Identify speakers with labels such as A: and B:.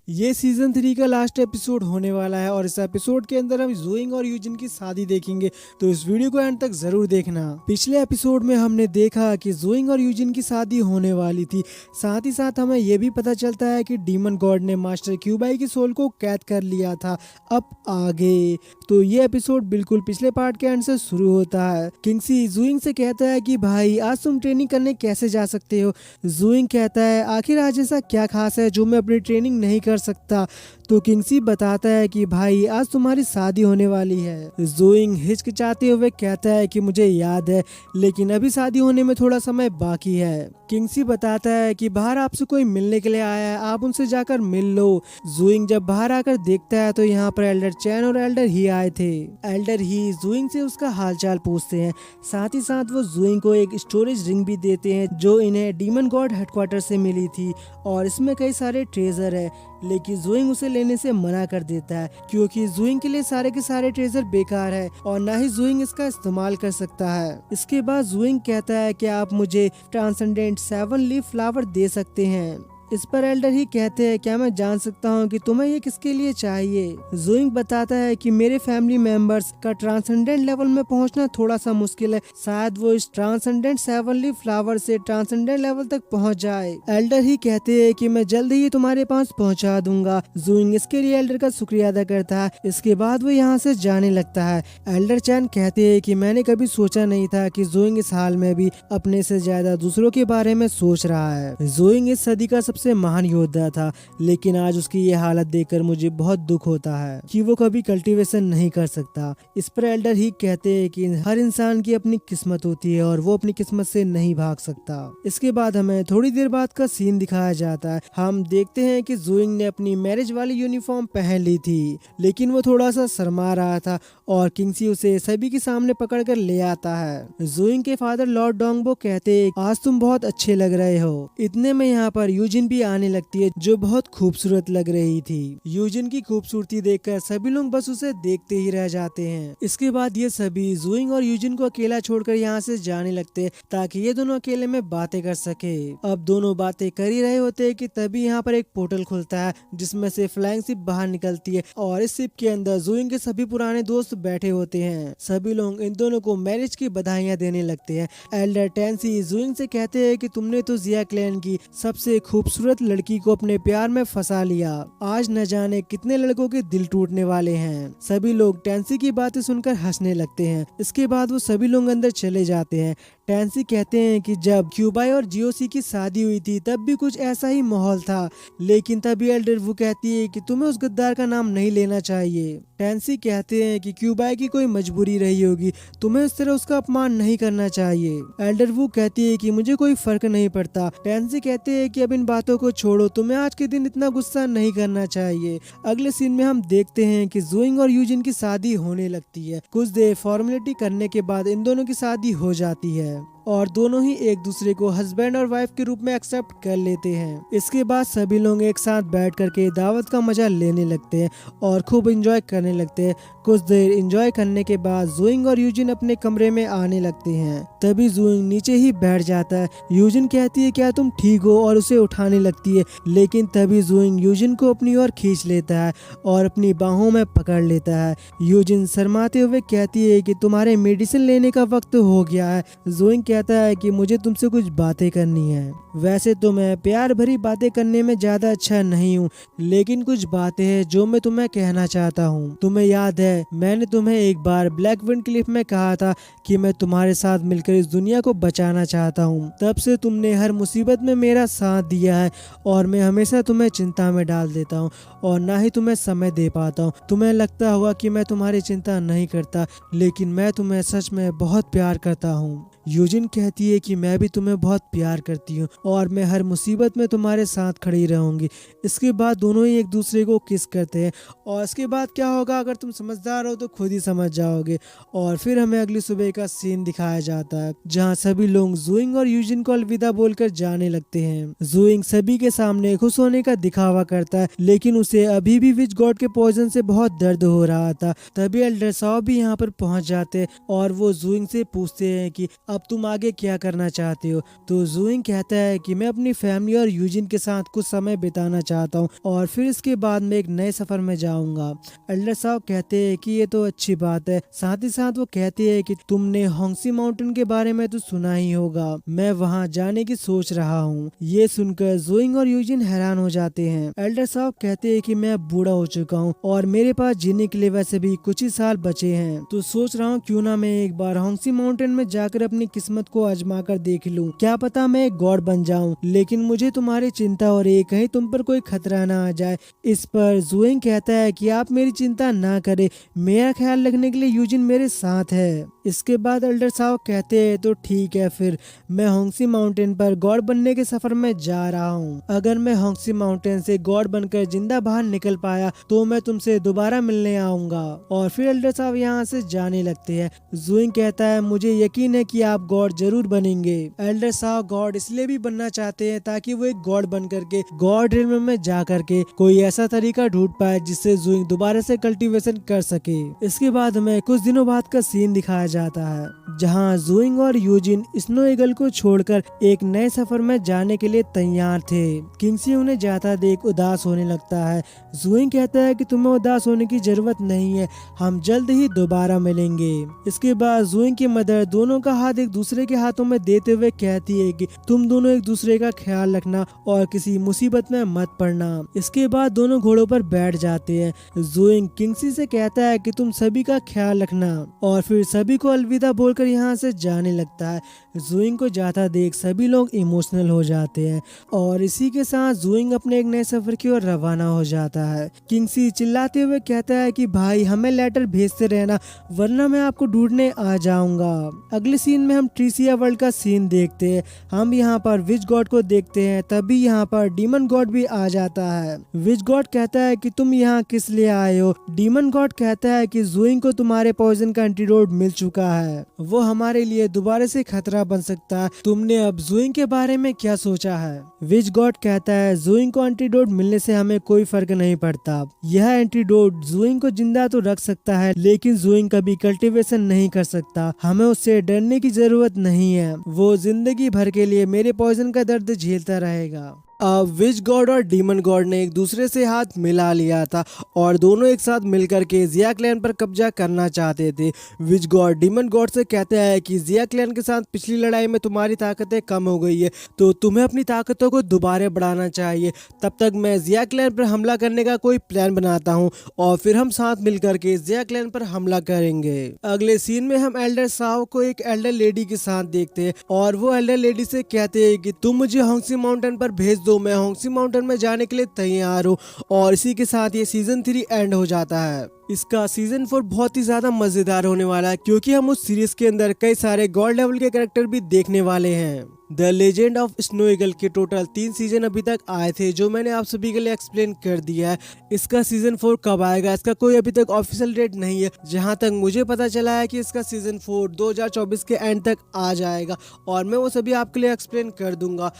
A: ये सीजन 3 का last episode होने वाला है और इस एपिसोड के अंदर हम ज़ोइंग और यूजिन की शादी देखेंगे, तो इस वीडियो को एंड तक जरूर देखना। पिछले एपिसोड में हमने देखा कि ज़ोइंग और यूजिन की शादी होने वाली थी। साथ ही साथ हमें यह भी पता चलता है कि डीमन गॉड ने मास्टर क्यूबाई की सोल को कैद कर लिया था। अब आगे तो ये एपिसोड बिल्कुल पिछले पार्ट के एंड से शुरू होता है। किंगसी ज़ोइंग से कहता है कि भाई आज तुम ट्रेनिंग करने कैसे जा सकते हो। ज़ोइंग कहता है आखिर आज ऐसा क्या खास है जो मैं अपनी ट्रेनिंग नहीं कर सकता। तो किंगसी बताता है कि भाई आज तुम्हारी शादी होने वाली है। ज़ोइंग हिचकिचाते हुए कहता है कि मुझे याद है, लेकिन अभी शादी होने में थोड़ा समय बाकी है। किंगसी बताता है कि बाहर आपसे कोई मिलने के लिए आया है, आप उनसे जाकर मिल लो। ज़ोइंग जब बाहर आकर देखता है तो यहाँ पर एल्डर चैन और एल्डर ही आए थे। एल्डर ही ज़ोइंग से उसका हालचाल पूछते हैं। साथ ही साथ वो ज़ोइंग को एक स्टोरेज रिंग भी देते हैं जो इन्हें डीमन गॉड हेडक्वार्टर से मिली थी और इसमें कई सारे ट्रेजर है, लेकिन ज़ोइंग उसे लेने से मना कर देता है क्योंकि ज़ोइंग के लिए सारे के सारे ट्रेजर बेकार है और ना ही ज़ोइंग इसका इस्तेमाल कर सकता है। इसके बाद ज़ोइंग कहता है कि आप मुझे ट्रांसेंडेंट 7 लीफ फ्लावर दे सकते हैं। इस पर एल्डर ही कहते हैं क्या मैं जान सकता हूँ कि तुम्हें ये किसके लिए चाहिए। ज़ोइंग बताता है कि मेरे फैमिली मेंबर्स का ट्रांसेंडेंट लेवल में पहुँचना थोड़ा सा मुश्किल है, शायद वो इस ट्रांसेंडेंट 7 लीफ फ्लावर से ट्रांसेंडेंट लेवल तक पहुँच जाए। एल्डर ही कहते हैं कि मैं जल्द ही तुम्हारे पास पहुँचा दूंगा। ज़ोइंग इसके लिए एल्डर का शुक्रिया अदा करता है। इसके बाद वो यहाँ से जाने लगता है। एल्डर चैन कहते हैं कि मैंने कभी सोचा नहीं था कि ज़ोइंग इस हाल में भी अपने से ज्यादा दूसरों के बारे में सोच रहा है। ज़ोइंग इस सदी का सबसे महान योद्धा था, लेकिन आज उसकी ये हालत देखकर मुझे बहुत दुख होता है कि वो कभी कल्टीवेशन नहीं कर सकता। इस पर एल्डर ही कहते हैं कि हर इंसान की अपनी किस्मत होती है और वो अपनी किस्मत से नहीं भाग सकता। इसके बाद हमें थोड़ी देर बाद का सीन दिखाया जाता है। हम देखते हैं कि ज़ोइंग ने अपनी मैरिज वाली यूनिफॉर्म पहन ली थी, लेकिन वो थोड़ा सा शर्मा रहा था और किंगसी उसे सभी के सामने पकड़ कर ले आता है। ज़ोइंग के फादर लॉर्ड डोंगबो कहते हैं आज तुम बहुत अच्छे लग रहे हो। इतने में यहाँ पर यूजिन भी आने लगती है जो बहुत खूबसूरत लग रही थी। यूजिन की खूबसूरती देखकर सभी लोग बस उसे देखते ही रह जाते हैं। इसके बाद ये सभी ज़ोइंग और यूजिन को अकेला छोड़कर यहाँ से जाने लगते हैं ताकि ये दोनों अकेले में बातें कर सके। अब दोनों बातें कर ही रहे होते हैं कि तभी यहाँ पर एक पोर्टल खुलता है जिसमें से फ्लाइंग शिप बाहर निकलती है और इस शिप के अंदर ज़ोइंग के सभी पुराने दोस्त बैठे होते हैं। सभी लोग इन दोनों को मैरिज की बधाइयाँ देने लगते हैं। एल्डर टेंसी ज़ोइंग से कहते हैं कि तुमने तो जिया क्लैन की सबसे खूबसूरत लड़की को अपने प्यार में फंसा लिया, आज न जाने कितने लड़कों के दिल टूटने वाले हैं। सभी लोग टेंसी की बातें सुनकर हंसने लगते हैं। इसके बाद वो सभी लोग अंदर चले जाते हैं। टेंसी कहते हैं कि जब क्यूबाई और जियोसी की शादी हुई थी तब भी कुछ ऐसा ही माहौल था, लेकिन तभी एल्डर वो कहती है कि तुम्हें उस गद्दार का नाम नहीं लेना चाहिए। टेंसी कहते हैं कि क्यूबाई की कोई मजबूरी रही होगी, तुम्हें इस तरह उसका अपमान नहीं करना चाहिए। एल्डर वो कहती है कि मुझे कोई फर्क नहीं पड़ता। टेंसी कहते हैं कि अब इन बातों को छोड़ो, तुम्हें आज के दिन इतना गुस्सा नहीं करना चाहिए। अगले सीन में हम देखते हैं कि ज़ोइंग और यूजिन की शादी होने लगती है। कुछ देर फॉर्मेलिटी करने के बाद इन दोनों की शादी हो जाती है और दोनों ही एक दूसरे को हस्बैंड और वाइफ के रूप में एक्सेप्ट कर लेते हैं। इसके बाद सभी लोग एक साथ बैठ करके दावत का मजा लेने लगते हैं और खूब एंजॉय करने लगते हैं। कुछ देर एंजॉय करने के बाद ज़ोइंग और यूजिन अपने कमरे में आने लगते हैं। तभी ज़ोइंग नीचे ही बैठ जाता है। यूजिन कहती है क्या तुम ठीक हो और उसे उठाने लगती है, लेकिन तभी ज़ोइंग यूजिन को अपनी ओर खींच लेता है और अपनी बाहों में पकड़ लेता है। यूजिन शर्माते हुए कहती है कि तुम्हारे मेडिसिन लेने का वक्त हो गया है। ज़ोइंग कहता है कि मुझे तुमसे कुछ बातें करनी है। वैसे तो मैं प्यार भरी बातें करने में ज्यादा अच्छा नहीं हूँ, लेकिन कुछ बातें हैं जो मैं तुम्हें कहना चाहता हूँ। तुम्हें याद है मैंने तुम्हें एक बार ब्लैक विंड क्लिफ में कहा था कि मैं तुम्हारे साथ मिलकर इस दुनिया को बचाना चाहता हूँ। तब से तुमने हर मुसीबत में मेरा साथ दिया है और मैं हमेशा तुम्हें चिंता में डाल देता हूँ और ना ही तुम्हें समय दे पाता हूँ। तुम्हें लगता होगा कि मैं तुम्हारी चिंता नहीं करता, लेकिन मैं तुम्हें सच में बहुत प्यार करता हूँ। यूजिन कहती है कि मैं भी तुम्हें बहुत प्यार करती हूँ और मैं हर मुसीबत में तुम्हारे साथ खड़ी रहूंगी। इसके बाद दोनों ही एक दूसरे को किस करते हैं और इसके बाद क्या होगा अगर तुम समझदार हो तो खुद ही समझ जाओगे। और फिर हमें अगली सुबह का सीन दिखाया जाता है जहाँ सभी लोग ज़ोइंग और यूजिन को अलविदा बोलकर जाने लगते हैं। ज़ोइंग सभी के सामने खुश होने का दिखावा करता है, लेकिन उसे अभी भी विच गॉड के पॉइजन से बहुत दर्द हो रहा था। तभी एल्डर साव भी यहाँ पर पहुँच जाते हैं और वो ज़ोइंग से पूछते हैं कि अब तुम आगे क्या करना चाहते हो? तो जूइंग कहता है कि मैं अपनी फैमिली और यूजिन के साथ कुछ समय बिताना चाहता हूँ और फिर इसके बाद मैं एक नए सफर में जाऊंगा। एल्डर साहब कहते हैं कि ये तो अच्छी बात है। साथ ही साथ वो कहते हैं कि तुमने होंगसी माउंटेन के बारे में तो सुना ही होगा, मैं वहाँ जाने की सोच रहा हूँ। ये सुनकर जूइंग और यूजिन हैरान हो जाते हैं। एल्डर साहब कहते हैं कि मैं अब बूढ़ा हो चुका हूँ और मेरे पास जीने के लिए वैसे भी कुछ ही साल बचे हैं, तो सोच रहा हूँ क्यों ना मैं एक बार होंगसी माउंटेन में जाकर अपनी किस्मत को आजमा कर देख लूं। क्या पता मैं एक गॉड बन जाऊं। लेकिन मुझे तुम्हारी चिंता हो रही है, कहीं तुम पर कोई खतरा ना आ जाए। इस पर जूइंग कहता है कि आप मेरी चिंता ना करें, मेरा ख्याल रखने के लिए यूजिन मेरे साथ है। इसके बाद एल्डर साहब कहते हैं तो ठीक है, फिर मैं होंगसी माउंटेन पर गॉड बनने के सफर में जा रहा हूँ। अगर मैं होंगसी माउंटेन से गॉड बनकर जिंदा बाहर निकल पाया तो मैं तुमसे दोबारा मिलने आऊंगा। और फिर एल्डर साहब यहाँ से जाने लगते हैं। जूइंग कहता है मुझे यकीन है कि आप गॉड जरूर बनेंगे। एल्डर साहब गॉड इसलिए भी बनना चाहते हैं ताकि वो एक गॉड बन करके गॉड रिल्म में जा करके कोई ऐसा तरीका ढूंढ पाए जिससे जूइंग दोबारा से कल्टीवेशन कर सके। इसके बाद हमें कुछ दिनों बाद का सीन दिखाया जाता है जहाँ जूइंग और यूजिन स्नो ईगल को छोड़कर एक नए सफर में जाने के लिए तैयार थे। किंगसी उन्हें जाता देख उदास होने लगता है। जूइंग कहता है कि तुम्हें उदास होने की जरूरत नहीं है, हम जल्द ही दोबारा मिलेंगे। इसके बाद जूइंग की मदर दोनों का हाथ एक दूसरे के हाथों में देते हुए कहती है कि तुम दोनों एक दूसरे का ख्याल रखना और किसी मुसीबत में मत पड़ना। इसके बाद दोनों घोड़ों पर बैठ जाते हैं। जूइंग किंगसी से कहता है कि तुम सभी का ख्याल रखना और फिर सभी को अलविदा बोलकर यहाँ से जाने लगता है। जूइंग को जाता देख सभी लोग इमोशनल हो जाते हैं और इसी के साथ जूइंग अपने एक नए सफर की ओर रवाना हो जाता है। किंगसी चिल्लाते हुए कहता है कि भाई हमें लेटर भेजते रहना वरना मैं आपको ढूंढने आ जाऊंगा। अगले सीन में हम ट्रिसिया वर्ल्ड का सीन देखते हैं। हम यहाँ पर विच गॉड को देखते हैं, तभी यहाँ पर डीमन गॉड भी आ जाता है। विच गॉड कहता है कि तुम यहाँ किस लिए आए हो? डीमन गॉड कहता है कि जूइंग को तुम्हारे पॉइजन का एंटीडोट मिल चुका है, वो हमारे लिए दोबारा से खतरा बन सकता है। तुमने अब जूइंग के बारे में क्या सोचा है? विच गॉड कहता है जूइंग को एंटीडोट मिलने से हमें कोई फर्क नहीं पड़ता। यह एंटीडोट जूइंग को जिंदा तो रख सकता है लेकिन जूइंग कभी कल्टीवेशन नहीं कर सकता। हमें उससे डरने की जरूरत नहीं है, वो जिंदगी भर के लिए मेरे पॉइजन का दर्द झेलता रहेगा। अब विच गॉड और डीमन गॉड ने एक दूसरे से हाथ मिला लिया था और दोनों एक साथ मिलकर के जिया क्लैन पर कब्जा करना चाहते थे। विच गॉड डीमन गॉड से कहता है कि जिया क्लैन के साथ पिछली लड़ाई में तुम्हारी ताकतें कम हो गई है, तो तुम्हें अपनी ताकतों को दोबारा बढ़ाना चाहिए। तब तक मैं जिया क्लैन पर हमला करने का कोई प्लान बनाता हूँ और फिर हम साथ मिलकर के जिया क्लैन पर हमला करेंगे। अगले सीन में हम एल्डर साहब को एक एल्डर लेडी के साथ देखते हैं और वो एल्डर लेडी से कहते हैं कि तुम मुझे होंगसी माउंटेन पर भेज दो, मैं होंगसी माउंटेन में जाने के लिए तैयार हूँ। और इसी के साथ ये सीजन 3 एंड हो जाता है। इसका सीजन 4 बहुत ही ज्यादा मजेदार होने वाला है क्योंकि हम उस सीरीज के अंदर कई सारे गॉड लेवल के कैरेक्टर भी देखने वाले हैं। The legend of snow eagle के टोटल 3 सीजन अभी तक आए थे जो मैंने आप सभी के लिए एक्सप्लेन कर दिया है। इसका सीजन 4 कब आएगा इसका कोई अभी तक ऑफिशियल डेट नहीं है। जहां तक मुझे पता चला है कि इसका सीजन 4 2024 के एंड तक आ जाएगा और मैं वो सभी आपके लिए एक्सप्लेन कर दूंगा।